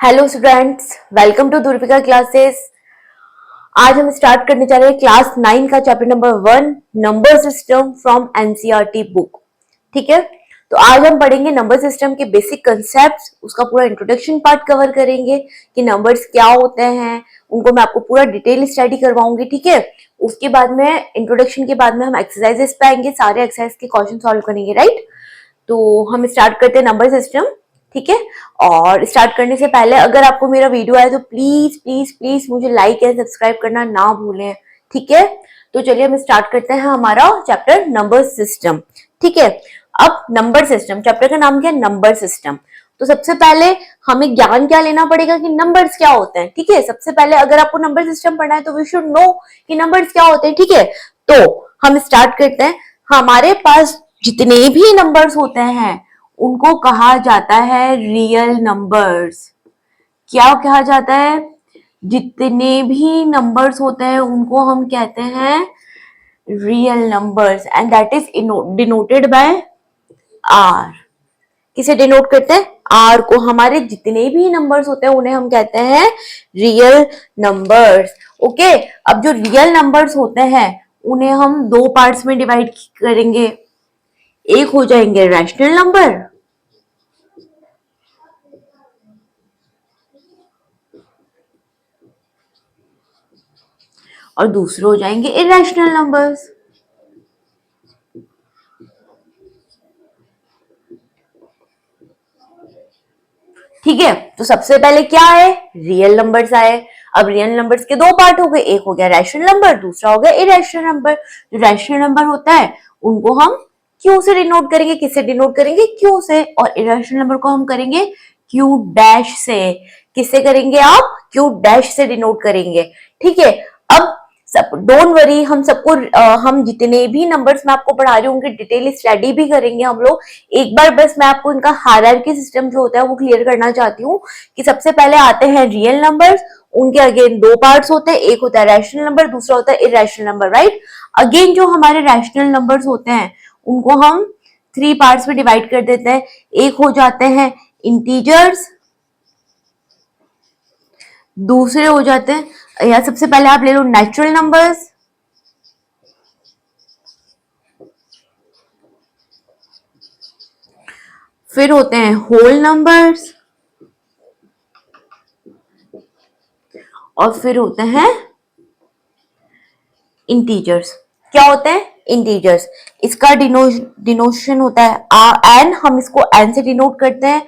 Hello students, welcome to Durvika classes. आज हम start करने जा रहे हैं क्लास 9 का chapter number 1 number system from NCERT book. ठीक है, तो आज हम पढ़ेंगे नंबर सिस्टम के बेसिक कंसेप्ट्स, उसका पूरा इंट्रोडक्शन पार्ट कवर करेंगे कि नंबर्स क्या होते हैं, उनको मैं आपको पूरा डिटेल स्टडी करवाऊंगी। ठीक है, उसके बाद में इंट्रोडक्शन के बाद में हम एक्सरसाइजेस पे आएंगे, सारे एक्सरसाइज के क्वेश्चन सॉल्व करेंगे। राइट, तो हम स्टार्ट करते हैं नंबर सिस्टम। ठीक है, और स्टार्ट करने से पहले अगर आपको मेरा वीडियो आए तो प्लीज प्लीज प्लीज मुझे लाइक एंड सब्सक्राइब करना ना भूलें। ठीक है, तो चलिए हम स्टार्ट करते हैं हमारा चैप्टर नंबर सिस्टम। ठीक है, अब नंबर सिस्टम चैप्टर का नाम क्या है? Number system. तो सबसे पहले हमें ज्ञान क्या लेना पड़ेगा कि नंबर्स क्या होते हैं। ठीक है, सबसे पहले अगर आपको नंबर सिस्टम पढ़ना है तो वी शुड नो कि नंबर्स क्या होते हैं। ठीक है, तो हम स्टार्ट करते हैं। हमारे पास जितने भी नंबर्स होते हैं उनको कहा जाता है रियल नंबर्स। क्या कहा जाता है? जितने भी नंबर्स होते हैं उनको हम कहते हैं real numbers and that is denoted by R. किसे डिनोट करते हैं? आर को। हमारे जितने भी नंबर्स होते हैं उन्हें हम कहते हैं रियल नंबर्स। ओके, अब जो रियल नंबर्स होते हैं उन्हें हम दो पार्ट्स में डिवाइड करेंगे। एक हो जाएंगे रैशनल नंबर और दूसरे हो जाएंगे इरेशनल नंबर्स। ठीक है, तो सबसे पहले क्या है? रियल नंबर्स आए। अब रियल नंबर्स के दो पार्ट हो गए, एक हो गया रैशनल नंबर, दूसरा हो गया इरेशनल नंबर। जो रैशनल नंबर होता है उनको हम क्यू से डिनोट करेंगे। किससे डिनोट करेंगे? क्यू से। और इरेशनल नंबर को हम करेंगे क्यू डैश से। किससे करेंगे आप? क्यू डैश से डिनोट करेंगे। ठीक है, अब सब डोंट वरी, हम सबको हम जितने भी नंबर्स मैं आपको पढ़ा रही हूँ उनकी डिटेल स्टडी भी करेंगे हम लोग। एक बार बस मैं आपको इनका हायरार्की सिस्टम जो होता है वो क्लियर करना चाहती हूँ कि सबसे पहले आते हैं रियल नंबर्स। उनके अगेन दो पार्ट्स होते हैं, एक होता है रैशनल नंबर, दूसरा होता है इरेशनल नंबर। राइट, अगेन जो हमारे रैशनल नंबर्स होते हैं उनको हम थ्री पार्ट्स में डिवाइड कर देते हैं। एक हो जाते हैं इंटीजर्स, दूसरे हो जाते हैं, या सबसे पहले आप ले लो नेचुरल नंबर्स, फिर होते हैं होल नंबर्स, और फिर होते हैं इंटीजर्स। क्या होते हैं? इंटीजर्स। इसका डिनोशन होता है एन, हम इसको एन से डिनोट करते हैं।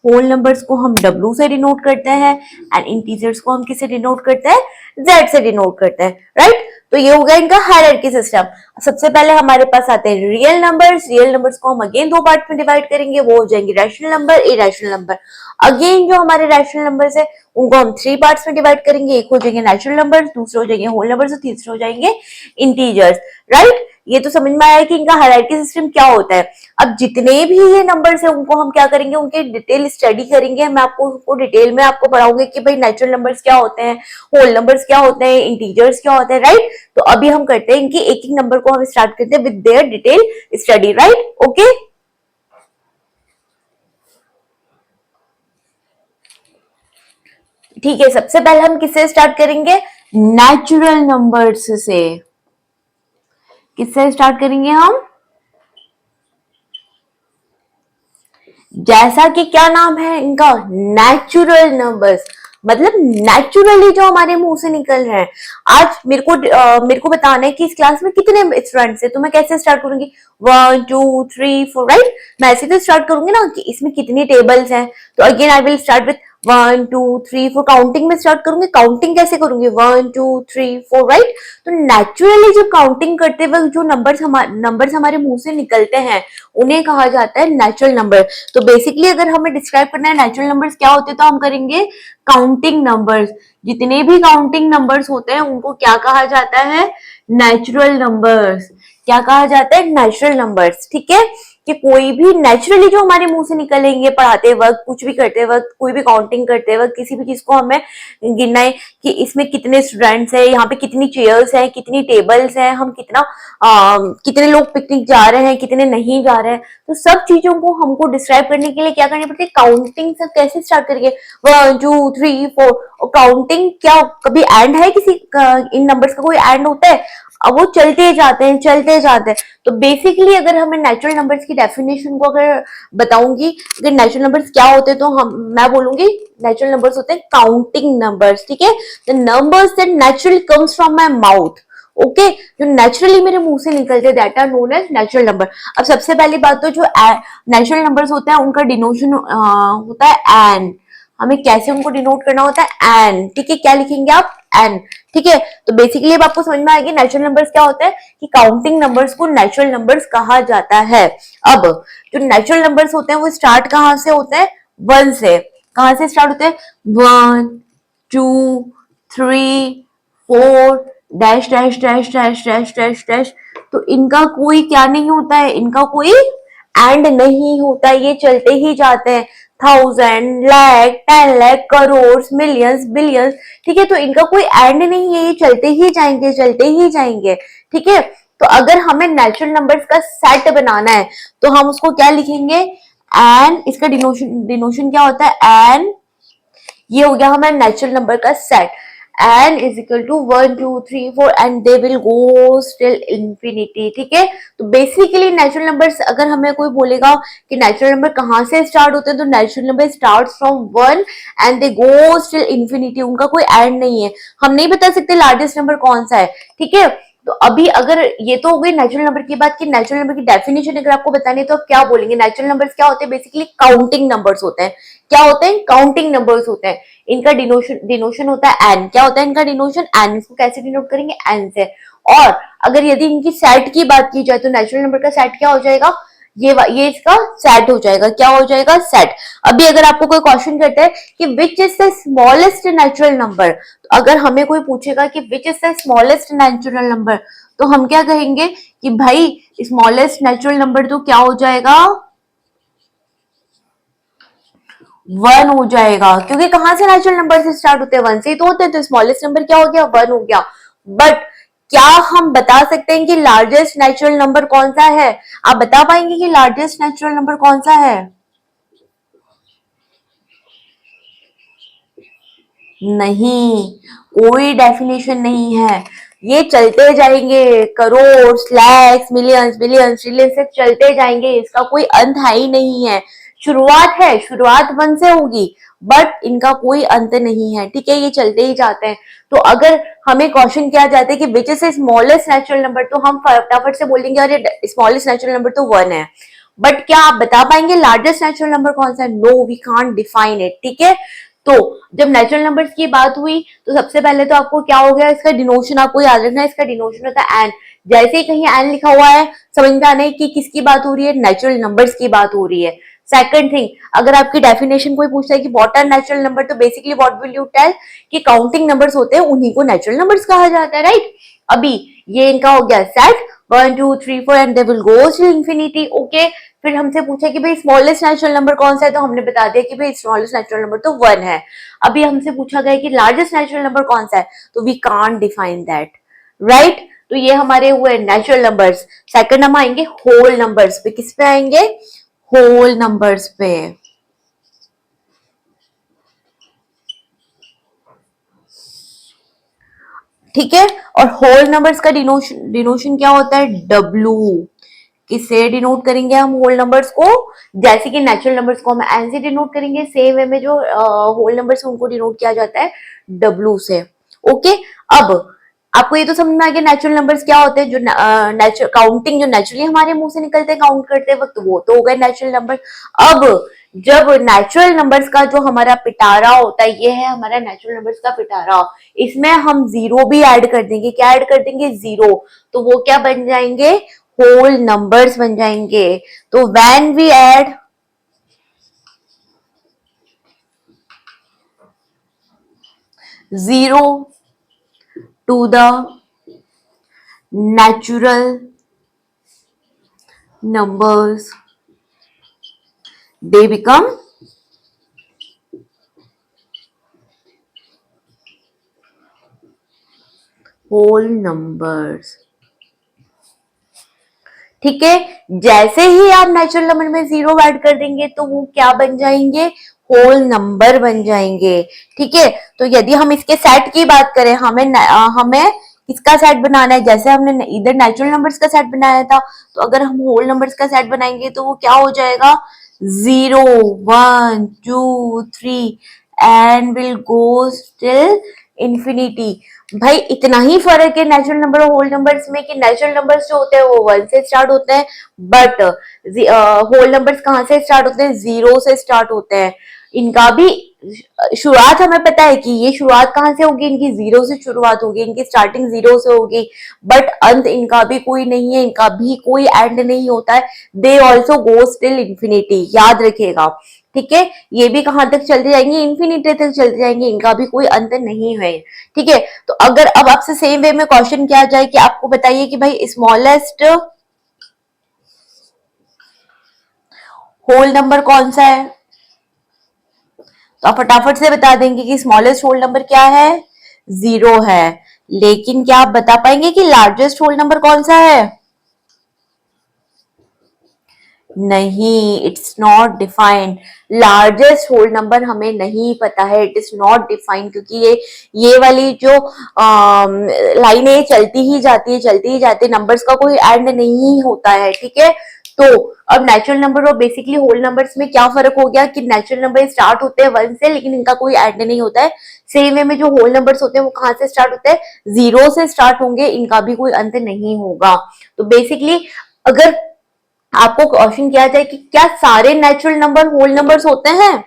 होल नंबर्स को हम डब्ल्यू से डिनोट करते हैं एंड इंटीजर्स को हम किससे डिनोट करते हैं? जेड से डिनोट करते हैं। राइट, तो ये हो गया इनका हायरार्की सिस्टम। सबसे पहले हमारे पास आते हैं रियल नंबर्स। रियल नंबर्स को हम अगेन दो पार्ट में डिवाइड करेंगे, वो हो जाएंगे rational number, irrational number. Again जो हमारे रैशनल नंबर्स है उनको हम थ्री पार्ट्स में डिवाइड करेंगे, एक हो जाएंगे नेचुरल नंबर, दूसरे हो जाएंगे होल नंबर्स और तीसरे हो जाएंगे इंटीजर्स। राइट, ये तो समझ में आया कि इनका हायरार्की सिस्टम क्या होता है। अब जितने भी ये नंबर्स है उनको हम क्या करेंगे? उनके डिटेल स्टडी करेंगे। मैं आपको उसको डिटेल में आपको पढ़ाऊंगी कि भाई नेचुरल नंबर्स क्या होते हैं, होल नंबर्स क्या होते हैं, इंटीजर्स क्या होते हैं। राइट, तो अभी हम करते हैं इनकी एक एक नंबर को हम स्टार्ट करते हैं with their detail study. Right, okay. ठीक है, सबसे पहले हम किससे स्टार्ट करेंगे? नेचुरल नंबर्स से। किससे स्टार्ट करेंगे हम? जैसा कि क्या नाम है इनका? नेचुरल नंबर्स, मतलब नेचुरली जो हमारे मुंह से निकल रहे हैं। आज मेरे को बताना है कि इस क्लास में कितने स्टूडेंट्स हैं, तो मैं कैसे स्टार्ट करूंगी? 1 2 3 4। राइट, मैं ऐसे तो स्टार्ट करूंगी ना कि इसमें कितनी टेबल्स हैं। तो again I will start with 1 2 3 4। Counting में स्टार्ट करूंगी। काउंटिंग कैसे करूंगी? 1 2 3 4। राइट, तो नेचुरली जब काउंटिंग करते वक्त जो नंबर्स हमारे मुंह से निकलते हैं उन्हें कहा जाता है नेचुरल नंबर। तो बेसिकली अगर हमें डिस्क्राइब करना है नेचुरल नंबर्स क्या होते हैं तो हम करेंगे काउंटिंग नंबर्स। जितने भी काउंटिंग नंबर्स होते हैं उनको क्या कहा जाता है? Natural numbers. क्या कहा जाता है? Natural numbers. ठीक है, कि कोई भी नेचुरली जो हमारे मुंह से निकलेंगे पढ़ाते वक्त, कुछ भी करते वक्त, कोई भी काउंटिंग करते वक्त, किसी भी चीज को हमें गिनना है कि इसमें कितने स्टूडेंट्स हैं, यहाँ पे कितनी चेयर्स हैं, कितनी टेबल्स हैं, हम कितने लोग पिकनिक जा रहे हैं, कितने नहीं जा रहे हैं, तो सब चीजों को हमको डिस्क्राइब करने के लिए क्या करनी पड़ती है, काउंटिंग से कैसे स्टार्ट करिए, 1 2 3 4। और काउंटिंग क्या कभी एंड है किसी इन नंबर्स का कोई एंड होता है? अब वो चलते जाते हैं चलते जाते हैं। तो बेसिकली अगर हमें नेचुरल नंबर्स की डेफिनेशन को अगर बताऊंगी, अगर नेचुरल नंबर्स क्या होते हैं तो मैं बोलूंगी नेचुरल नंबर्स होते हैं काउंटिंग नंबर्स, ठीक है, the numbers that naturally comes from my mouth, okay, जो नेचुरली मेरे मुंह से निकलते that are known as natural number. अब सबसे पहली बात तो जो नेचुरल नंबर्स होते हैं उनका डिनोशन होता है एन। हमें कैसे उनको डिनोट करना होता है एन, ठीक है, क्या लिखेंगे आप एन, ठीक है। तो बेसिकली अब आपको समझ में आएगी नेचुरल नंबर्स क्या होते हैं, कि काउंटिंग नंबर्स को नेचुरल नंबर्स कहा जाता है। अब जो नेचुरल नंबर्स होते हैं वो स्टार्ट कहाँ से होते हैं, वन से। कहाँ से स्टार्ट होते हैं, 1 2 3 4 dash dash dash dash dash dash dash. तो इनका कोई क्या नहीं होता है, इनका कोई एंड नहीं होता, ये चलते ही जाते हैं, 1000 लाख 10 लाख करोड़ मिलियंस बिलियंस, ठीक है। तो इनका कोई एंड नहीं है, ये चलते ही जाएंगे चलते ही जाएंगे, ठीक है। तो अगर हमें नेचुरल नंबर्स का सेट बनाना है तो हम उसको क्या लिखेंगे, एन, इसका डिनोशन क्या होता है एन, ये हो गया हमारा नेचुरल नंबर का set. n is equal to 1 2 3 4 and they will go still infinity, ठीक है। तो बेसिकली नेचुरल नंबर्स अगर हमें कोई बोलेगा कि नेचुरल नंबर कहाँ से स्टार्ट होते हैं, तो natural number start from 1 and they go still infinity, उनका कोई एंड नहीं है। हम नहीं बता सकते लार्जेस्ट नंबर कौन सा है, ठीक है। तो अभी अगर ये तो हो गई नेचुरल नंबर की बात, कि नेचुरल नंबर की डेफिनेशन अगर आपको बतानी है तो आप क्या बोलेंगे, नेचुरल नंबर्स क्या होते हैं, बेसिकली काउंटिंग नंबर्स होते हैं। क्या होते हैं, काउंटिंग नंबर्स होते हैं। इनका डिनोशन होता है एन। क्या होता है इनका डिनोशन एन, इसको कैसे डिनोट करेंगे एन से। और अगर यदि इनकी सेट की बात की जाए तो नेचुरल नंबर का सेट क्या हो जाएगा, ये इसका सेट हो जाएगा, क्या हो जाएगा, सेट। अभी अगर आपको कोई क्वेश्चन करता है कि which is the smallest natural number, तो अगर हमें कोई पूछेगा कि which is the smallest natural number, तो हम क्या कहेंगे कि भाई स्मॉलेस्ट नेचुरल नंबर तो क्या हो जाएगा, 1 हो जाएगा, क्योंकि कहां से नेचुरल नंबर से स्टार्ट होते हैं, 1 से ही तो होते हैं। तो स्मॉलेस्ट नंबर क्या हो गया, 1 हो गया। बट क्या हम बता सकते हैं कि लार्जेस्ट नेचुरल नंबर कौन सा है, आप बता पाएंगे कि लार्जेस्ट नेचुरल नंबर कौन सा है? नहीं, कोई डेफिनेशन नहीं है, ये चलते जाएंगे, crore lakhs millions billions trillion से चलते जाएंगे, इसका कोई अंत है ही नहीं है। शुरुआत है, शुरुआत 1 से होगी, बट इनका कोई अंत नहीं है, ठीक है, ये चलते ही जाते हैं। तो अगर हमें क्वेश्चन किया जाता है कि which is smallest natural number, तो हम फटाफट से बोलेंगे अरे स्मॉलेस्ट नेचुरल नंबर तो 1 है। बट क्या आप बता पाएंगे लार्जेस्ट नेचुरल नंबर कौन सा है? No, we can't define it, ठीक है। तो जब नेचुरल नंबर्स की बात हुई तो सबसे पहले तो आपको क्या हो गया, इसका डिनोशन आपको याद रखना है, इसका डिनोशन होता है एन। जैसे ही कहीं एन लिखा हुआ है समझ में आना है कि किसकी बात हो रही है, नेचुरल नंबर्स की बात हो रही है। सेकंड थिंग, अगर आपकी डेफिनेशन कोई पूछता है कि व्हाट आर नेचुरल नंबर, तो basically what will you tell कि काउंटिंग नंबर्स होते हैं, उन्हीं को नेचुरल नंबर्स कहा जाता है, राइट। अभी ये इनका हो गया set, 1 2 3 4 and they will go to infinity, okay. फिर हमसे पूछा कि भाई स्मॉलेस्ट नेचुरल नंबर कौन सा है, तो हमने बता दिया कि भाई स्मॉलेस्ट नेचुरल नंबर तो 1 है। अभी हमसे पूछा गया कि लार्जेस्ट नेचुरल नंबर कौन सा है, तो we can't define that, right. तो ये हमारे हुए नेचुरल नंबर्स। सेकंड हम आएंगे होल नंबर्स पे, किस पे आएंगे, होल नंबर्स पे, ठीक है। और होल नंबर्स का डिनोशन क्या होता है, डब्लू। किससे डिनोट करेंगे हम होल नंबर्स को, जैसे कि नेचुरल नंबर्स को हम एन से डिनोट करेंगे, सेम वे में जो होल नंबर्स उनको डिनोट किया जाता है डब्लू से, ओके। अब आपको ये तो समझ में आ गया नेचुरल नंबर्स क्या होते हैं, जो नेचुरल काउंटिंग जो नेचुरली हमारे मुंह से निकलते हैं काउंट करते वक्त, वो तो हो गए नेचुरल नंबर। अब जब नेचुरल नंबर्स का जो हमारा पिटारा होता है, ये है हमारा नेचुरल नंबर्स का पिटारा, इसमें हम जीरो भी ऐड कर देंगे, क्या ऐड कर देंगे, जीरो। तो वो क्या बन जाएंगे, होल नंबर्स बन जाएंगे। तो when we add zero to the natural numbers, they become whole numbers। ठीक है, जैसे ही आप नेचुरल नंबर में जीरो ऐड कर देंगे तो वो क्या बन जाएंगे, होल नंबर बन जाएंगे। ठीक है, तो यदि हम इसके सेट की बात करें, हमें किसका सेट बनाना है, जैसे हमने इधर नेचुरल नंबर्स का सेट बनाया था, तो अगर हम होल नंबर्स का सेट बनाएंगे तो वो क्या हो जाएगा, 0 1 2 3 and will go till infinity. भाई इतना ही फर्क है नेचुरल नंबर और होल नंबर्स में कि नेचुरल नंबर्स जो होते हैं वो 1 से स्टार्ट होते हैं, बट होल नंबर्स कहाँ से स्टार्ट होते हैं, 0 से स्टार्ट होते हैं। इनका भी शुरुआत हमें पता है कि ये शुरुआत कहाँ से होगी, इनकी 0 से शुरुआत होगी, इनकी स्टार्टिंग 0 से होगी, बट अंत इनका भी कोई नहीं है, इनका भी कोई एंड नहीं होता है। They also goes till infinity, याद रखिएगा। ठीक है, ये भी कहां तक चलते जाएंगे, इंफिनिटी तक चलते जाएंगे, इनका भी कोई अंत नहीं है। ठीक है, तो अगर अब आपसे सेम वे में क्वेश्चन किया जाए कि आपको बताइए कि भाई स्मॉलेस्ट होल नंबर कौन सा है, तो आप फटाफट से बता देंगे कि स्मॉलेस्ट होल नंबर क्या है, 0 है। लेकिन क्या आप बता पाएंगे कि लार्जेस्ट होल नंबर कौन सा है, नहीं, it's not defined. Largest whole number हमें नहीं पता है, इट इज नॉट डिफाइंड, क्योंकि ये वाली जो लाइनें चलती ही जाती है, चलती ही जाती है, नंबर्स का कोई एंड नहीं होता है। ठीक है, तो अब नेचुरल नंबर और बेसिकली होल नंबर्स में क्या फर्क हो गया कि नेचुरल नंबर स्टार्ट होते हैं 1 से, लेकिन इनका कोई एंड नहीं होता है। सेम वे में जो होल नंबर्स होते हैं वो कहां से स्टार्ट होते हैं, 0 से स्टार्ट होंगे, इनका भी कोई अंत नहीं होगा। तो बेसिकली अगर आपको क्वेश्चन किया जाए कि क्या सारे नेचुरल नंबर होल नंबर्स होते हैं,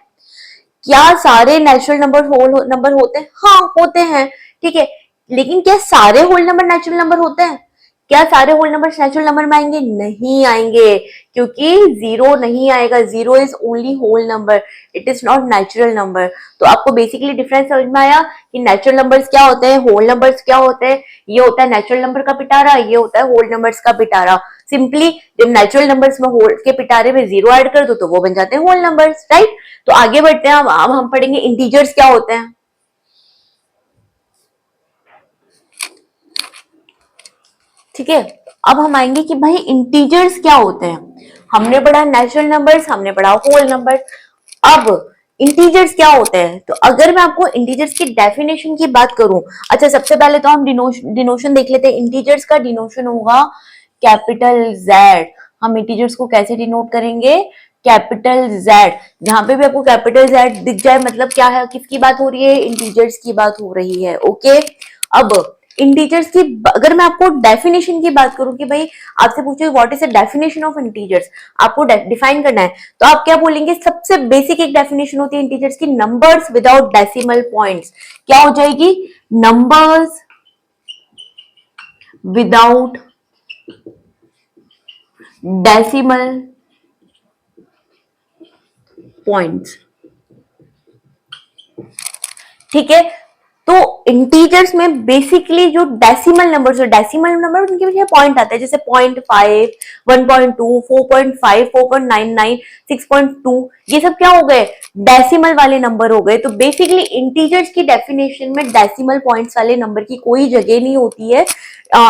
क्या सारे नेचुरल नंबर होल नंबर होते हैं, हाँ होते हैं। ठीक है, लेकिन क्या सारे होल नंबर नेचुरल नंबर होते हैं, क्या सारे होल नंबर नेचुरल नंबर में आएंगे, नहीं आएंगे, क्योंकि 0 नहीं आएगा, 0 is only whole number, it is not natural number. तो आपको बेसिकली डिफरेंस समझ में आया कि नेचुरल नंबर्स क्या होते हैं, होल नंबर्स क्या होते हैं। ये होता है नेचुरल नंबर का पिटारा, ये होता है होल नंबर्स का पिटारा। सिंपली जब नेचुरल नंबर्स में होल के पिटारे में 0 ऐड कर दो तो वो बन जाते हैं होल नंबर्स, राइट। तो आगे बढ़ते हैं, अब हम पढ़ेंगे इंटीजर्स क्या होते हैं। ठीक है, अब हम आएंगे कि भाई इंटीजर्स क्या होते हैं। हमने पढ़ा नेचुरल नंबर्स, हमने पढ़ा होल नंबर, अब इंटीजर्स क्या होते हैं। तो अगर मैं आपको इंटीजर्स की डेफिनेशन की बात करूं, अच्छा सबसे पहले तो हम डिनोशन देख लेते हैं। इंटीजर्स का डिनोशन होगा कैपिटल जेड। हम इंटीजर्स को कैसे डिनोट करेंगे, कैपिटल जेड। जहां पे भी आपको कैपिटल जेड दिख जाए मतलब क्या है, किसकी बात हो रही है, इंटीजर्स की बात हो रही है। ओके, अब इंटीजर्स की अगर मैं आपको डेफिनेशन की बात करूं कि भाई आपसे पूछे what is the definition of integers, आपको डिफाइन करना है, तो आप क्या बोलेंगे, सबसे बेसिक एक डेफिनेशन होती है इंटीजर्स की, नंबर्स विदाउट डेसिमल पॉइंट्स। क्या हो जाएगी, नंबर्स विदाउट डेसिमल पॉइंट्स। ठीक है, तो इंटीजर्स में बेसिकली जो डेसिमल नंबर्स, डेसिमल नंबर उनके पीछे पॉइंट आता है, जैसे 0.5, 1.2, 4.5, 4.99, 6.2, ये सब क्या हो गए, डेसिमल वाले नंबर हो गए। तो बेसिकली इंटीजर्स की डेफिनेशन में डेसिमल पॉइंट्स वाले नंबर की कोई जगह नहीं होती है।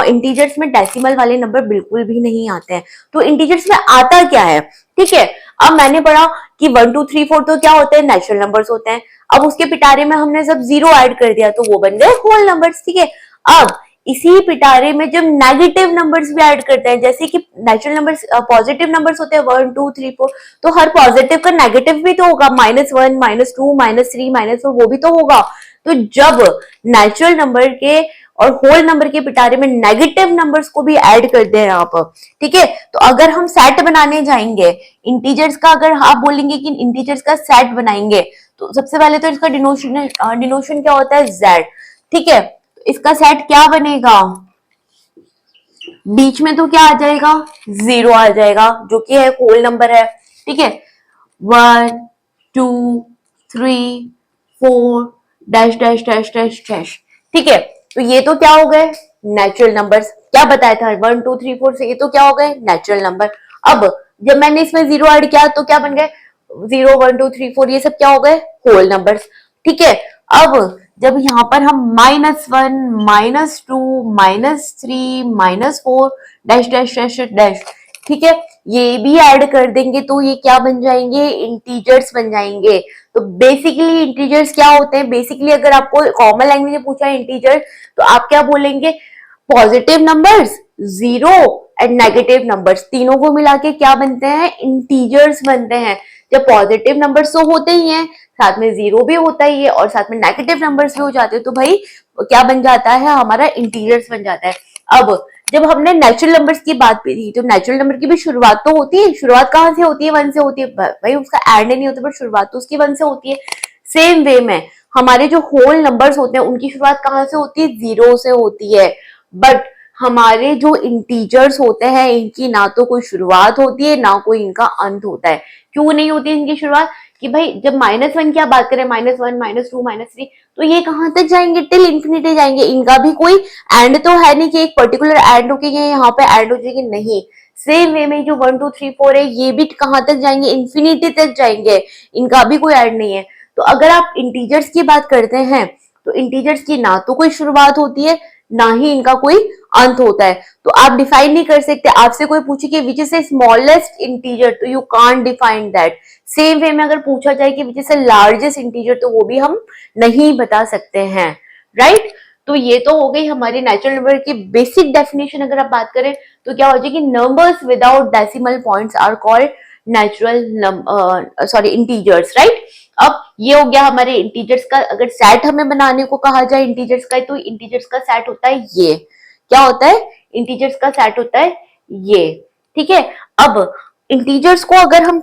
इंटीजर्स में डेसिमल वाले नंबर बिल्कुल भी नहीं आते हैं। तो इंटीजर्स में आता क्या है, ठीक है, अब मैंने पढ़ा कि 1 2 3 4 तो क्या होते हैं, नेचुरल नंबर्स होते हैं। अब उसके पिटारे में हमने सब 0 ऐड कर दिया तो वो बन गए होल नंबर्स। ठीक है, अब इसी पिटारे में जब नेगेटिव नंबर्स भी ऐड करते हैं, जैसे कि नेचुरल नंबर्स पॉजिटिव नंबर्स होते हैं 1 2 3 4, तो हर पॉजिटिव का नेगेटिव भी तो होगा, -1 -2 -3 -4 वो भी तो होगा। तो जब नेचुरल नंबर के और होल नंबर के पिटारे में नेगेटिव नंबर्स को भी ऐड कर दे आप, ठीक है, तो अगर हम सेट बनाने जाएंगे इंटीजर्स का, अगर आप बोलेंगे कि इंटीजर्स का सेट बनाएंगे, तो सबसे पहले तो इसका डिनोशन क्या होता है, जेड। ठीक है, इसका सेट क्या बनेगा, बीच में तो क्या आ जाएगा, 0 आ जाएगा, जो कि है होल नंबर है। ठीक है, 1 2 3 4 dash dash dash dash dash. ठीक है, तो ये तो क्या हो गए, नेचुरल नंबर्स। क्या बताया था, 1 2 3 4 से ये तो क्या हो गए, नेचुरल नंबर। अब जब मैंने इसमें 0 ऐड किया तो क्या बन गए, 0 1 2 3 4 ये सब क्या हो गए? Whole numbers. ठीक है, अब जब यहाँ पर हम -1 -2 -3 -4 डैश डैश डैश डैश, ठीक है, ये भी ऐड कर देंगे तो ये क्या बन जाएंगे? इंटीजर्स बन जाएंगे। तो बेसिकली इंटीजर्स क्या होते हैं? बेसिकली अगर आपको कॉमन लैंग्वेज में पूछा है इंटीजर, तो आप क्या बोलेंगे? Positive numbers, zero and negative numbers, तीनों को मिला के क्या बनते हैं? इंटीजर्स बनते हैं। जब पॉजिटिव नंबर्स तो होते ही हैं, साथ में जीरो भी होता ही है और साथ में नेगेटिव नंबर्स भी हो जाते हैं, तो भाई क्या बन जाता है? हमारा इंटीजर्स बन जाता है। अब जब हमने नेचुरल नंबर्स की बात की थी, तो नेचुरल नंबर की भी शुरुआत तो होती है। शुरुआत कहाँ से होती है? 1 से होती है। भाई उसका एंड नहीं होता, पर शुरुआत तो उसकी 1 से होती है। सेम वे में हमारे जो होल नंबर्स होते हैं उनकी शुरुआत कहाँ से होती है? 0 से होती है। बट हमारे जो इंटीजर्स होते हैं इनकी ना तो कोई शुरुआत होती है ना कोई इनका अंत होता है। क्यों नहीं होती इनकी शुरुआत? कि भाई जब -1 की आप बात करें, -1 -2 -3, तो ये कहां तक जाएंगे? टिल इंफिनिटी जाएंगे। इनका भी कोई एंड तो है नहीं कि एक पर्टिकुलर एंड होके यहाँ पे एंड हो जाएगी, नहीं। सेम वे में जो 1 2 3 4 है ये भी कहां तक जाएंगे? इंफिनिटी तक जाएंगे। इनका भी कोई एंड नहीं है। तो अगर आप इंटीजर्स की बात करते हैं तो इंटीजर्स की ना तो कोई शुरुआत होती है ना ही इनका कोई अंत होता है। तो आप डिफाइन नहीं कर सकते। आपसे कोई पूछे कि which is the smallest integer, तो you can't define that. Same way में अगर पूछा जाए कि which is the largest integer, तो वो भी हम नहीं बता सकते हैं, राइट। तो ये तो हो गई हमारी नेचुरल नंबर की बेसिक डेफिनेशन। अगर आप बात करें तो क्या हो जाएगी? Numbers without decimal points are called natural sorry integers, right. अब ये हो गया हमारे इंटीजर्स का। अगर सेट हमें बनाने को कहा जाए इंटीजर्स का, तो इंटीजर्स का सेट होता है ये। क्या होता है? इंटीजर्स का सेट होता है ये। ठीक है, अब इंटीजर्स को अगर हम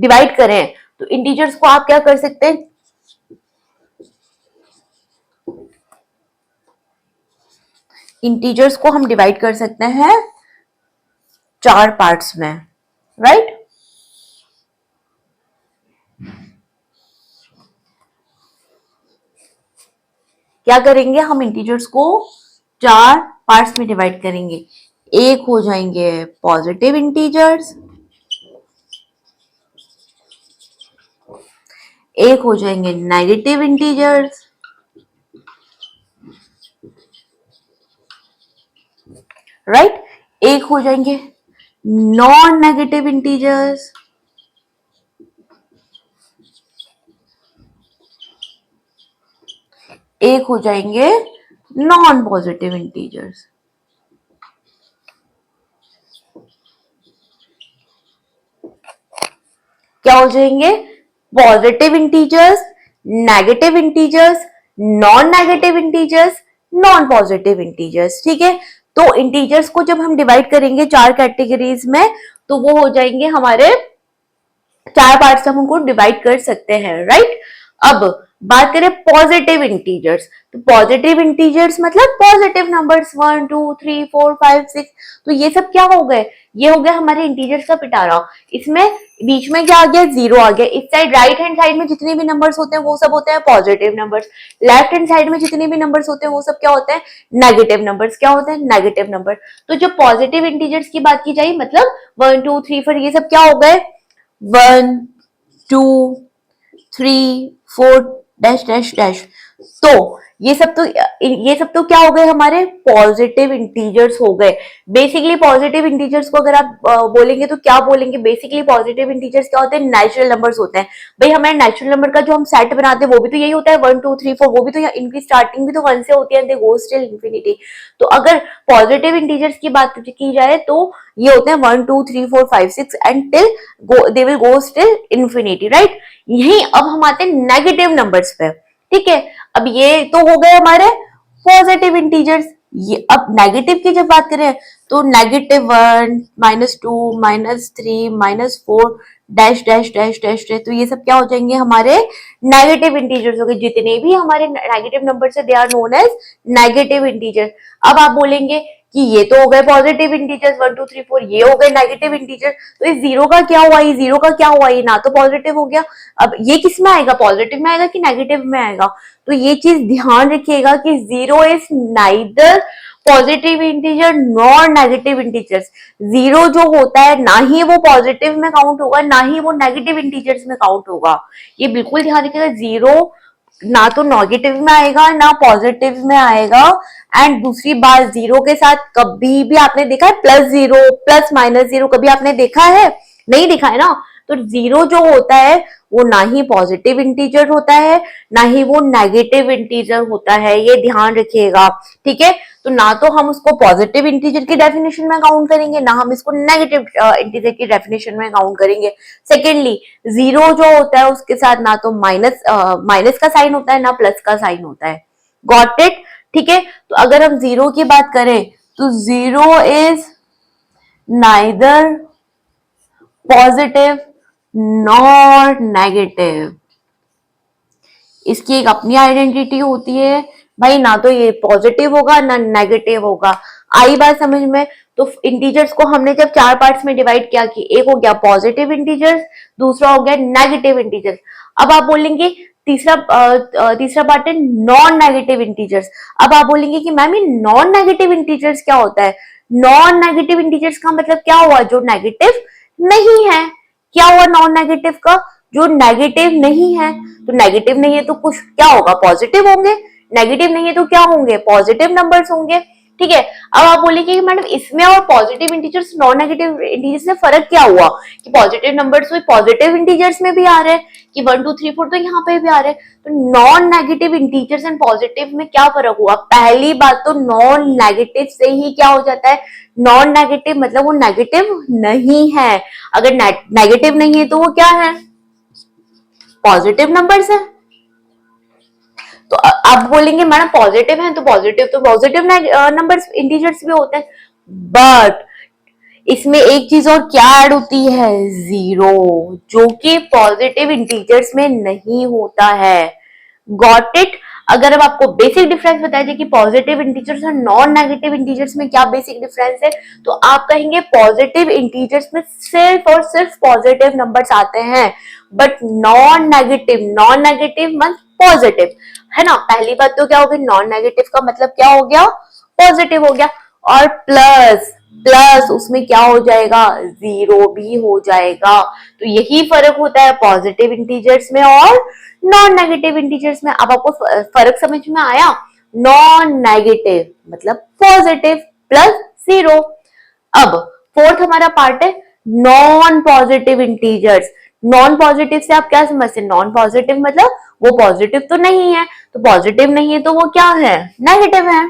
डिवाइड करें तो इंटीजर्स को आप क्या कर सकते हैं? इंटीजर्स को हम डिवाइड कर सकते हैं 4 पार्ट्स में, राइट। क्या करेंगे? हम इंटीजर्स को 4 पार्ट्स में डिवाइड करेंगे। एक हो जाएंगे पॉजिटिव इंटीजर्स, एक हो जाएंगे नेगेटिव इंटीजर्स, राइट। एक हो जाएंगे नॉन नेगेटिव इंटीजर्स, एक हो जाएंगे नॉन पॉजिटिव इंटीजर्स। क्या हो जाएंगे? Positive integers, negative integers, non negative integers, non positive integers. ठीक है, तो इंटीजर्स को जब हम डिवाइड करेंगे 4 कैटेगरीज में, तो वो हो जाएंगे हमारे 4 पार्ट्स। हम उनको डिवाइड कर सकते हैं, राइट। अब बात करें पॉजिटिव इंटीजर्स, तो पॉजिटिव इंटीजर्स मतलब पॉजिटिव नंबर्स 1 2 3 4 5 6। तो ये सब क्या हो गए? ये हो गया हमारे इंटीजर्स का पिटारा। इसमें बीच में क्या आ गया? 0 आ गया। इस साइड राइट हैंड साइड में जितने भी नंबर्स होते हैं वो सब होते हैं positive numbers. Left hand side में जितने भी नंबर्स होते हैं वो सब क्या होते हैं? Negative numbers. क्या होते हैं? Negative number. तो जब पॉजिटिव इंटीजर्स की बात की जाए, मतलब 1 2 3 4 ये सब क्या हो गए? 1 2 3 4 डैश डैश डैश। तो ये सब तो क्या हो गए? हमारे पॉजिटिव इंटीजर्स हो गए। बेसिकली पॉजिटिव इंटीजर्स को अगर आप बोलेंगे तो क्या बोलेंगे? बेसिकली पॉजिटिव इंटीजर्स क्या होते हैं? नेचुरल नंबर्स होते हैं। भाई हमारे नेचुरल नंबर का जो हम सेट बनाते हैं वो भी तो यही होता है, 1 2 3 4। वो भी तो इनकी स्टार्टिंग भी तो 1 से होती है, दे गोस टिल इंफिनिटी। तो अगर पॉजिटिव इंटीजर्स की बात की जाए तो ये होते हैं 1 2 3 4 5 6 and till they will goes till infinity, right. यही अब हम आते हैं नेगेटिव नंबर्स पे। ठीक है, अब ये तो हो गए हमारे पॉजिटिव इंटीजर्स। ये अब नेगेटिव की जब बात करें तो -1 -2 -3 -4 dash dash dash dash dash. तो ये सब क्या हो जाएंगे? हमारे नेगेटिव इंटीजर्स हो गए। जितने भी हमारे नेगेटिव नंबर्स है they are known as negative integer. अब आप बोलेंगे कि ये तो हो गए पॉजिटिव इंटीजर्स 1 2 3 4, ये हो गए नेगेटिव इंटीजर, तो इस जीरो का क्या हुआ? ये जीरो का क्या हुआ? ये ना तो पॉजिटिव हो गया। अब ये किस में आएगा? पॉजिटिव में आएगा कि नेगेटिव में आएगा? तो ये चीज ध्यान रखिएगा कि zero is neither positive integer, non negative integers. Zero जो होता है ना ही वो पॉजिटिव में काउंट होगा, ना ही वो नेगेटिव इंटीजर्स में काउंट होगा। ये बिल्कुल ध्यान रखिएगा, जीरो ना तो नेगेटिव में आएगा ना पॉजिटिव में आएगा। एंड दूसरी बात, जीरो के साथ कभी भी आपने देखा है plus zero, plus minus zero, कभी आपने देखा है? नहीं दिखा है ना। तो जीरो जो होता है वो ना ही पॉजिटिव इंटीजर होता है, ना ही वो नेगेटिव इंटीजर होता है, ये ध्यान रखिएगा, ठीक है। तो ना तो हम उसको पॉजिटिव इंटीजर की डेफिनेशन में काउंट करेंगे, ना हम इसको नेगेटिव इंटीजर की डेफिनेशन में काउंट करेंगे। सेकेंडली, जीरो जो होता है उसके साथ ना तो माइनस का साइन होता है ना प्लस का साइन होता है। Got it? ठीक है। तो अगर हम जीरो की बात करें तो zero is neither positive nor negative. इसकी एक अपनी आइडेंटिटी होती है भाई, ना तो ये पॉजिटिव होगा ना नेगेटिव होगा। आई बात समझ में? तो इंटीजर्स को हमने जब चार पार्ट्स में डिवाइड किया कि एक हो गया पॉजिटिव इंटीजर्स, दूसरा हो गया नेगेटिव इंटीजर्स। अब आप बोलेंगे तीसरा पार्ट है नॉन नेगेटिव इंटीजर्स। अब आप बोलेंगे कि मैम ये नॉन नेगेटिव इंटीजर्स क्या होता है? नॉन नेगेटिव इंटीजर्स का मतलब क्या हुआ? जो नेगेटिव नहीं है। क्या हुआ नॉन नेगेटिव का? जो नेगेटिव नहीं है। तो नेगेटिव नहीं है तो कुछ क्या होगा? पॉजिटिव होंगे। नेगेटिव नहीं है तो क्या होंगे? पॉजिटिव नंबर्स होंगे, ठीक है। अब आप बोलेंगे कि मैडम इसमें और positive integers non negative integers में फर्क क्या हुआ कि पॉजिटिव नंबर्स पॉजिटिव इंटीजर्स में भी आ रहे हैं कि 1 2 3 4 तो यहाँ पे भी आ रहे हैं। तो non negative integers and positive में क्या फर्क हुआ? पहली बात तो नॉन नेगेटिव से ही क्या हो जाता है? नॉन नेगेटिव मतलब वो नेगेटिव नहीं है। अगर नेगेटिव नहीं है तो वो क्या है? पॉजिटिव नंबर्स है। तो आप बोलेंगे मैडम पॉजिटिव है तो पॉजिटिव नंबर्स इंटीजर्स भी होते हैं, बट इसमें एक चीज और क्या ऐड होती है? जीरो, जो कि पॉजिटिव इंटीजर्स में नहीं होता है। Got it? अगर अब आपको बेसिक डिफरेंस बताया जाए कि पॉजिटिव इंटीजर्स और नॉन नेगेटिव इंटीजर्स में क्या बेसिक डिफरेंस है, तो आप कहेंगे पॉजिटिव इंटीजर्स में सिर्फ और सिर्फ पॉजिटिव नंबर्स आते हैं, but non negative means positive, है ना। पहली बात तो क्या हो गई? नॉन नेगेटिव का मतलब क्या हो गया? पॉजिटिव हो गया। और प्लस उसमें क्या हो जाएगा? जीरो भी हो जाएगा। तो यही फर्क होता है पॉजिटिव इंटीजर्स में और नॉन नेगेटिव इंटीजर्स में। अब आपको फर्क समझ में आया? नॉन नेगेटिव मतलब पॉजिटिव प्लस जीरो। अब फोर्थ हमारा पार्ट है non positive integers. Non positive से आप क्या समझते हैं? नॉन पॉजिटिव मतलब वो पॉजिटिव तो नहीं है, तो पॉजिटिव नहीं है तो वो क्या है? नेगेटिव है।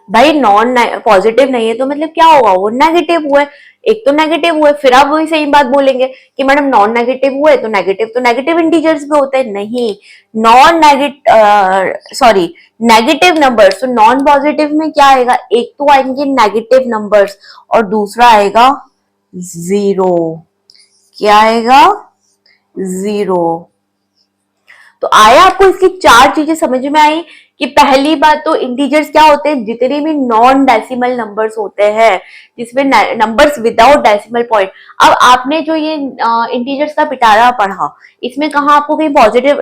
भाई नॉन पॉजिटिव नहीं है तो मतलब क्या होगा? वो नेगेटिव हुए। एक तो नेगेटिव हुए, फिर आप वही सेम बात बोलेंगे कि मैडम नॉन नेगेटिव हुए तो नेगेटिव इंटीजर्स भी होते हैं। नहीं, नॉन नेगेटिव नंबर्स। तो नॉन पॉजिटिव में क्या आएगा? एक तो आएंगे नेगेटिव नंबर्स और दूसरा आएगा जीरो। क्या आएगा? जीरो। तो आया आपको इसकी चार चीजें समझ में आई कि पहली बात तो इंटीजर्स क्या होते हैं? जितने भी नॉन डेसिमल नंबर्स होते हैं, जिसमें नंबर्स विदाउट डेसिमल पॉइंट। अब आपने जो ये इंटीजर्स का पिटारा पढ़ा, इसमें कहा आपको कहीं पॉजिटिव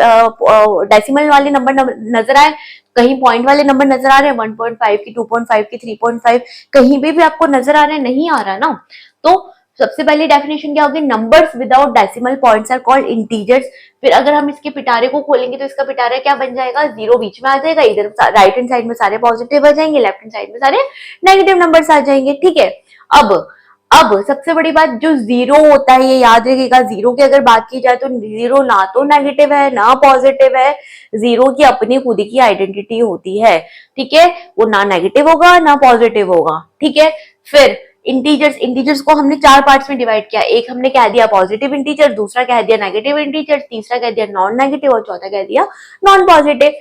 डेसिमल वाले नंबर नजर आए? कहीं पॉइंट वाले नंबर नजर आ रहे हैं? 1.5 की, 2.5 की, 3.5 कहीं भी आपको नजर आ रहे हैं? नहीं आ रहा ना। तो सबसे पहली डेफिनेशन क्या होगी? Numbers without decimal points are called integers. फिर अगर हम इसके पिटारे को खोलेंगे तो इसका पिटारा क्या बन जाएगा? जीरो बीच में आ जाएगा, इधर राइट हैंड साइड में सारे पॉजिटिव आ जाएंगे, लेफ्ट हैंड साइड में सारे नेगेटिव नंबर्स आ जाएंगे, ठीक है। अब सबसे बड़ी बात, जो जीरो होता है ये याद रखिएगा। जीरो की अगर बात की जाए तो जीरो ना तो नेगेटिव है ना पॉजिटिव है। जीरो की अपनी खुद की आइडेंटिटी होती है, ठीक है। वो ना नेगेटिव होगा ना पॉजिटिव होगा, ठीक है। फिर इंटीजर्स को हमने चार पार्ट्स में डिवाइड किया। एक हमने कह दिया पॉजिटिव इंटीजर, दूसरा कह दिया नेगेटिव इंटीजर, तीसरा कह दिया नॉन नेगेटिव और चौथा कह दिया नॉन पॉजिटिव।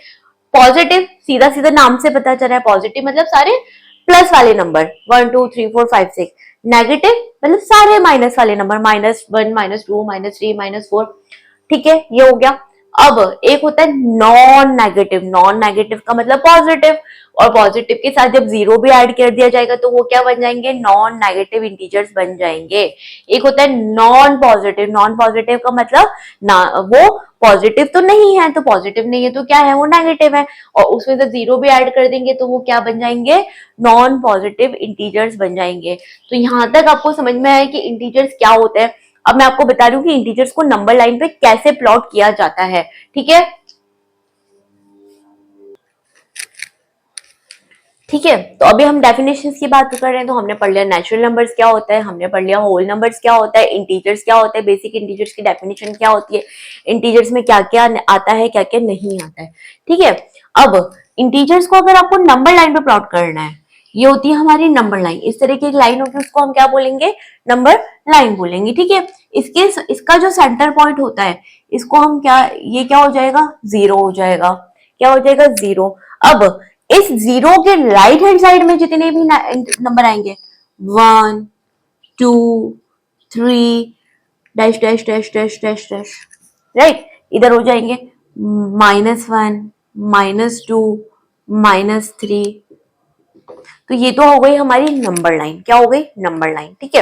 पॉजिटिव सीधा सीधा नाम से पता चल रहा है, पॉजिटिव मतलब सारे प्लस वाले नंबर 1 2 3 4 5 6। नेगेटिव मतलब सारे माइनस वाले नंबर -1 -2 -3 -4, ठीक है, ये हो गया। अब एक होता है नॉन नेगेटिव, नॉन नेगेटिव का मतलब पॉजिटिव, और पॉजिटिव के साथ जब जीरो भी ऐड कर दिया जाएगा तो वो क्या बन जाएंगे, नॉन नेगेटिव इंटीजर्स बन जाएंगे। एक होता है नॉन पॉजिटिव, नॉन पॉजिटिव का मतलब ना वो पॉजिटिव तो नहीं है, तो पॉजिटिव नहीं है तो क्या है, वो नेगेटिव है, और उसमें जब जीरो भी ऐड कर देंगे तो वो क्या बन जाएंगे, नॉन पॉजिटिव इंटीजर्स बन जाएंगे। तो यहां तक आपको समझ में आया कि इंटीजर्स क्या होते हैं। अब मैं आपको बता रही हूँ कि इंटीजर्स को नंबर लाइन पे कैसे प्लॉट किया जाता है, ठीक है। ठीक है, तो अभी हम डेफिनेशंस की बात कर रहे हैं, तो हमने पढ़ लिया नेचुरल नंबर्स क्या होता है, हमने पढ़ लिया होल नंबर्स क्या होता है, इंटीजर्स क्या होता है, बेसिक इंटीजर्स की डेफिनेशन क्या होती है, इंटीजर्स में क्या क्या आता है क्या क्या नहीं आता है। ठीक है, अब इंटीजर्स को अगर आपको नंबर लाइन पे प्लॉट करना है, ये होती है हमारी नंबर लाइन, इस तरह की एक लाइन होगी उसको हम क्या बोलेंगे, नंबर लाइन बोलेंगे। ठीक है, इसके इसका जो सेंटर पॉइंट होता है इसको हम क्या, ये क्या हो जाएगा, जीरो हो जाएगा, क्या हो जाएगा, जीरो। अब इस जीरो के राइट हैंड साइड में जितने भी नंबर आएंगे, 1 2 3 dash dash dash dash dash dash, right, इधर हो जाएंगे -1 -2 -3। तो ये तो हो गई हमारी नंबर लाइन, क्या हो गई, नंबर लाइन। ठीक है,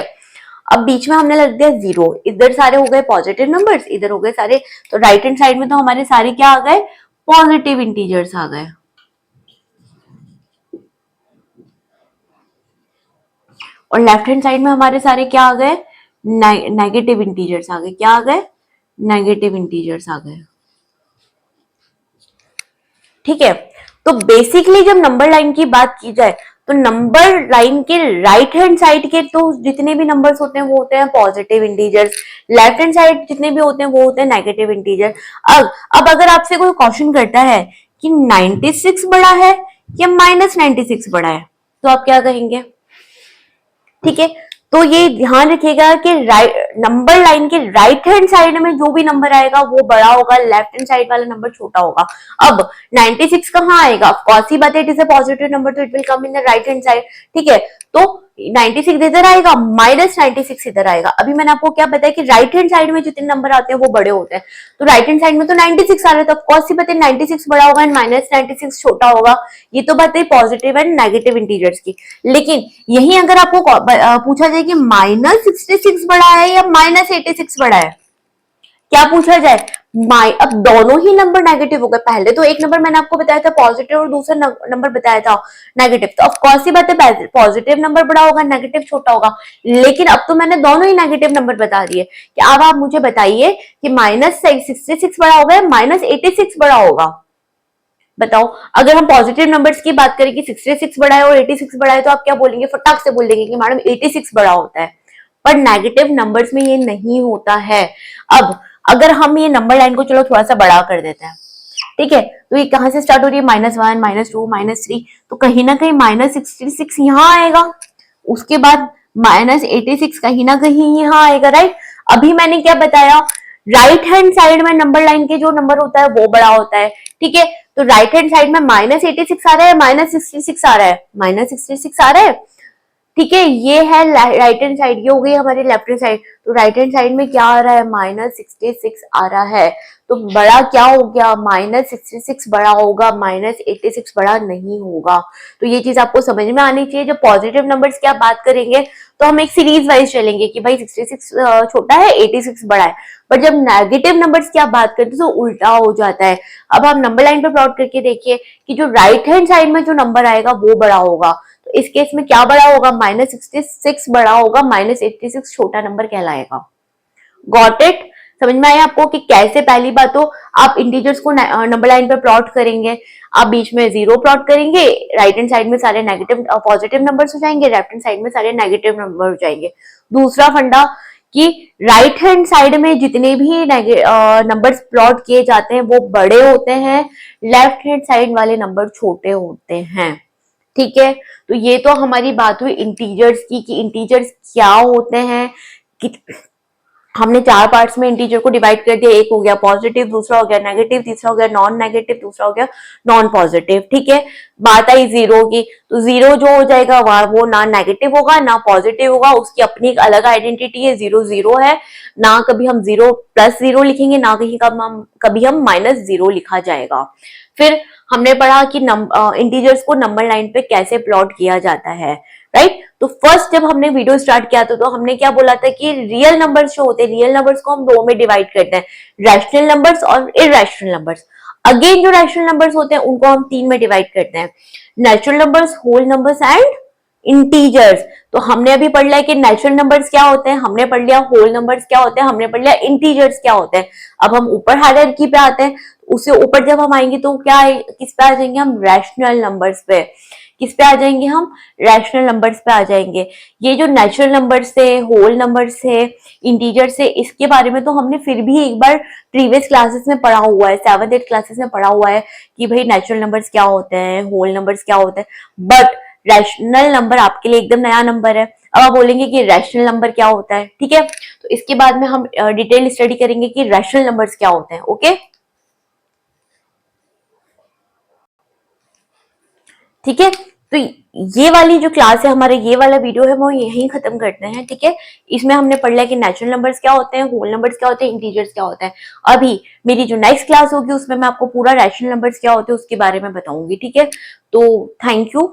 अब बीच में हमने लग दिया जीरो, इधर सारे हो गए पॉजिटिव नंबर्स, इधर हो गए सारे, तो राइट हैंड साइड में तो हमारे सारे क्या आ गए, पॉजिटिव इंटीजर्स आ गए, और लेफ्ट हैंड साइड में हमारे सारे क्या आ गए, नेगेटिव इंटीजर्स आ गए, क्या आ गए, नेगेटिव इंटीजर्स आ गए। ठीक है, तो बेसिकली जब नंबर लाइन की बात की जाए तो नंबर लाइन के राइट हैंड साइड के तो जितने भी नंबर्स होते हैं वो होते हैं positive integers, left hand side जितने भी होते हैं वो होते हैं नेगेटिव इंटीजर। अब अगर आपसे कोई क्वेश्चन करता है कि 96 बड़ा है या -96 बड़ा है, तो आप क्या कहेंगे। ठीक है, तो ये ध्यान रखिएगा कि नंबर लाइन के राइट हैंड साइड में जो भी नंबर आएगा वो बड़ा होगा, लेफ्ट हैंड साइड वाला नंबर छोटा होगा। अब 96 कहाँ आएगा, कौन सी बात है, it is a positive number, तो it will come in the right hand side. ठीक है, तो 96 इधर आएगा, -96 इधर आएगा। अभी मैंने आपको क्या बताया कि राइट हैंड साइड में जितने नंबर आते हैं वो बड़े होते हैं, तो राइट हैंड साइड में तो 96 आ रहे हैं, तो कौन सी बात है, 96 बड़ा होगा एंड -96 छोटा होगा। ये तो बात है पॉजिटिव एंड नेगेटिव इंटीजर्स की। लेकिन यही अगर आपको पूछा जाए कि -66 बड़ा है या -86 बड़ा है, क्या पूछा जाए, अब दोनों ही नंबर नेगेटिव हो गए। पहले तो एक नंबर मैंने आपको बताया था पॉजिटिव और दूसरा नंबर बताया था नेगेटिव, तो ऑफ कोर्स सी बात है पॉजिटिव नंबर बड़ा होगा, नेगेटिव छोटा होगा। लेकिन अब तो मैंने दोनों ही नेगेटिव नंबर बता दिए, कि अब आप मुझे बताइए कि -66 बड़ा होगा या -86 बड़ा होगा। बताओ, अगर हम पॉजिटिव नंबर्स की बात करें कि 66 बड़ा है और 86 बड़ा है, तो आप क्या बोलेंगे, फटाक से बोल देंगे कि मैडम 86 बड़ा होता है। पर नेगेटिव नंबर्स में ये नहीं होता है। अब अगर हम ये नंबर लाइन को चलो थोड़ा सा बड़ा कर देते हैं, ठीक है, तो ये कहां से स्टार्ट हो रही है, -1 -2 -3, तो कहीं ना कहीं -66 यहाँ आएगा, उसके बाद -86 कहीं ना कहीं यहाँ आएगा, राइट। अभी मैंने क्या बताया, राइट हैंड साइड में नंबर लाइन के जो नंबर होता है वो बड़ा होता है। ठीक है, तो राइट हैंड साइड में -86 आ रहा है, -66 आ रहा है, -66 आ रहा है। ठीक है, ये है राइट हैंड साइड, ये हो गई हमारी लेफ्ट हैंड साइड। तो राइट हैंड साइड में क्या आ रहा है, -66 आ रहा है, तो बड़ा क्या हो गया, -66 बड़ा होगा, -86 बड़ा नहीं होगा। तो ये चीज आपको समझ में आनी चाहिए। जब पॉजिटिव नंबर्स की आप बात करेंगे तो हम एक सीरीज वाइज चलेंगे कि भाई 66 छोटा है, 86 बड़ा है। पर जब नेगेटिव नंबर्स की आप बात करते हैं तो उल्टा हो जाता है। अब आप नंबर लाइन पे प्लॉट करके देखिए कि जो राइट हैंड साइड में जो नंबर आएगा वो बड़ा होगा, तो इस केस में क्या बड़ा होगा, -66 बड़ा होगा, -86 छोटा नंबर कहलाएगा। गॉट इट, समझ में आया आपको कि कैसे, पहली बात तो आप इंटीजर्स को नंबर लाइन पे प्लॉट करेंगे, आप बीच में जीरो प्लॉट करेंगे, राइट हैंड साइड में सारे नेगेटिव पॉजिटिव नंबर्स हो जाएंगे, लेफ्ट हैंड साइड में सारे नेगेटिव नंबर हो जाएंगे। दूसरा फंडा कि राइट हैंड साइड में जितने भी नंबर्स प्लॉट किए जाते हैं वो बड़े होते हैं, लेफ्ट हैंड साइड वाले नंबर छोटे होते हैं। ठीक है, तो ये तो हमारी बात हुई इंटीजर्स की कि इंटीजर्स क्या होते हैं, हमने 4 पार्ट्स में इंटीजर को डिवाइड कर दिया। एक हो गया पॉजिटिव, दूसरा हो गया नेगेटिव, तीसरा हो गया नॉन नेगेटिव, दूसरा हो गया नॉन पॉजिटिव। ठीक है, बात आई जीरो की, तो जीरो जो हो जाएगा वो ना नेगेटिव होगा ना पॉजिटिव होगा, उसकी अपनी एक अलग आइडेंटिटी है, जीरो जीरो है। ना कभी हम जीरो प्लस जीरो लिखेंगे, ना कभी हम माइनस जीरो लिखा जाएगा। फिर हमने पढ़ा कि इंटीजर्स को नंबर लाइन पे कैसे प्लॉट किया जाता है, राइट। तो फर्स्ट जब हमने वीडियो स्टार्ट किया था तो हमने क्या बोला था कि रियल नंबर्स जो होते हैं, रियल नंबर्स को हम दो में डिवाइड करते हैं, रैशनल नंबर्स और इरैशनल नंबर्स। अगेन जो रैशनल नंबर्स होते हैं उनको हम तीन में डिवाइड करते हैं, natural numbers, whole numbers and integers. तो हमने अभी पढ़ लिया कि नेचुरल नंबर्स क्या होते हैं, हमने पढ़ लिया होल नंबर्स क्या होते हैं, हमने पढ़ लिया इंटीजर्स क्या होते हैं। अब हम ऊपर हायरार्की पे आते हैं, उससे ऊपर जब हम आएंगे तो क्या किस पे आ जाएंगे हम, रैशनल नंबर्स पे। किस पे आ जाएंगे हम, रैशनल नंबर्स पे आ जाएंगे। ये जो नेचुरल नंबर्स है, होल नंबर्स है, इंटीजर्स है, इसके बारे में तो हमने फिर भी एक बार प्रीवियस क्लासेस में पढ़ा हुआ है, 7th 8th क्लासेस में पढ़ा हुआ है कि भाई नेचुरल नंबर्स क्या होते हैं, होल नंबर्स क्या होते हैं। बट रैशनल नंबर आपके लिए एकदम नया नंबर है। अब आप बोलेंगे कि रैशनल नंबर क्या होता है, ठीक है। तो इसके बाद में हम डिटेल स्टडी करेंगे कि रैशनल नंबर्स क्या होते हैं। ओके, ठीक है। तो ये वाली जो क्लास है हमारे, ये वाला वीडियो है वो यहीं खत्म करते हैं, ठीक है। इसमें हमने पढ़ लिया कि नेचुरल नंबर्स क्या होते हैं, होल नंबर्स क्या होते हैं, इंटीजर्स क्या होते हैं। अभी मेरी जो नेक्स्ट क्लास होगी उसमें मैं आपको पूरा रैशनल नंबर्स क्या होते हैं उसके बारे में बताऊंगी, ठीक है। तो थैंक यू।